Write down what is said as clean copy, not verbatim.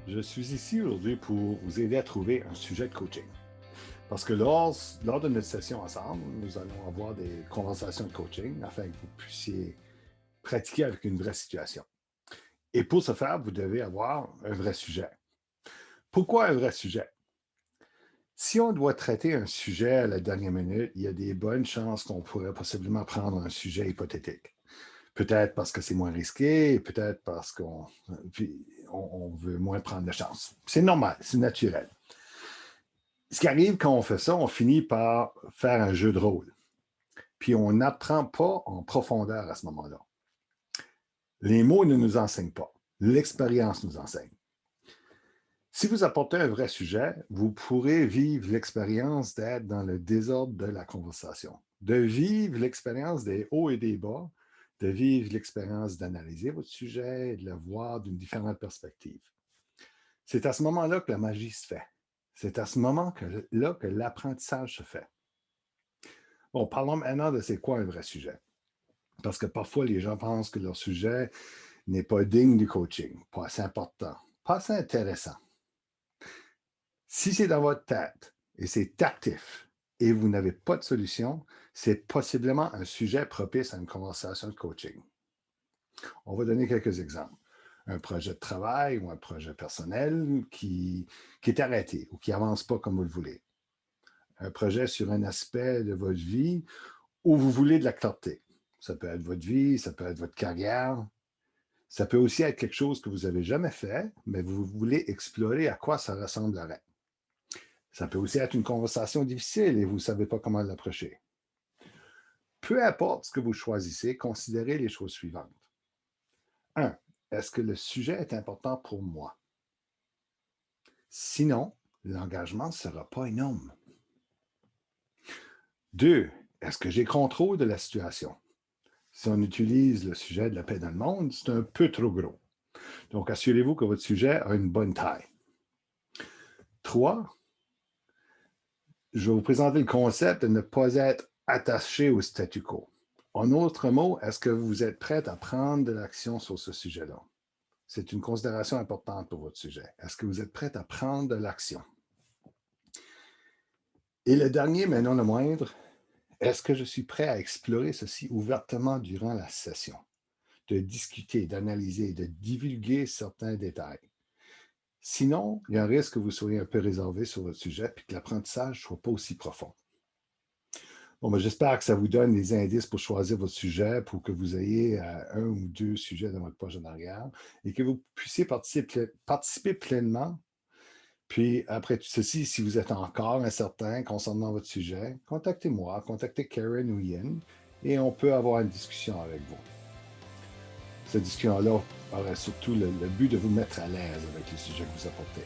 Je suis ici aujourd'hui pour vous aider à trouver un sujet de coaching. Parce que lors de notre session ensemble, nous allons avoir des conversations de coaching afin que vous puissiez pratiquer avec une vraie situation. Et pour ce faire, vous devez avoir un vrai sujet. Pourquoi un vrai sujet? Si on doit traiter un sujet à la dernière minute, il y a des bonnes chances qu'on pourrait possiblement prendre un sujet hypothétique. Peut-être parce que c'est moins risqué, peut-être parce qu'on veut moins prendre de chance. C'est normal, c'est naturel. Ce qui arrive quand on fait ça, on finit par faire un jeu de rôle. Puis on n'apprend pas en profondeur à ce moment-là. Les mots ne nous enseignent pas. L'expérience nous enseigne. Si vous apportez un vrai sujet, vous pourrez vivre l'expérience d'être dans le désordre de la conversation, de vivre l'expérience des hauts et des bas, de vivre l'expérience d'analyser votre sujet et de le voir d'une différente perspective. C'est à ce moment-là que la magie se fait. C'est à ce moment-là que l'apprentissage se fait. Bon, parlons maintenant de c'est quoi un vrai sujet. Parce que parfois, les gens pensent que leur sujet n'est pas digne du coaching, pas assez important, pas assez intéressant. Si c'est dans votre tête et c'est actif et vous n'avez pas de solution, c'est possiblement un sujet propice à une conversation de coaching. On va donner quelques exemples. Un projet de travail ou un projet personnel qui est arrêté ou qui n'avance pas comme vous le voulez. Un projet sur un aspect de votre vie où vous voulez de la clarté. Ça peut être votre vie, ça peut être votre carrière. Ça peut aussi être quelque chose que vous n'avez jamais fait, mais vous voulez explorer à quoi ça ressemblerait. Ça peut aussi être une conversation difficile et vous ne savez pas comment l'approcher. Peu importe ce que vous choisissez, considérez les choses suivantes. 1. Est-ce que le sujet est important pour moi? Sinon, l'engagement ne sera pas énorme. 2. Est-ce que j'ai contrôle de la situation? Si on utilise le sujet de la paix dans le monde, c'est un peu trop gros. Donc, assurez-vous que votre sujet a une bonne taille. 3. Je vais vous présenter le concept de ne pas être attaché au statu quo. En autre mot, est-ce que vous êtes prêt à prendre de l'action sur ce sujet-là? C'est une considération importante pour votre sujet. Est-ce que vous êtes prêt à prendre de l'action? Et le dernier, mais non le moindre, est-ce que je suis prêt à explorer ceci ouvertement durant la session? De discuter, d'analyser, de divulguer certains détails. Sinon, il y a un risque que vous soyez un peu réservé sur votre sujet et que l'apprentissage ne soit pas aussi profond. Bon, ben, j'espère que ça vous donne des indices pour choisir votre sujet, pour que vous ayez un ou deux sujets dans votre poche en arrière et que vous puissiez participer pleinement. Puis, après tout ceci, si vous êtes encore incertain concernant votre sujet, contactez-moi, contactez Karen ou Ian et on peut avoir une discussion avec vous. Cette discussion-là aurait surtout le but de vous mettre à l'aise avec le sujet que vous apportez.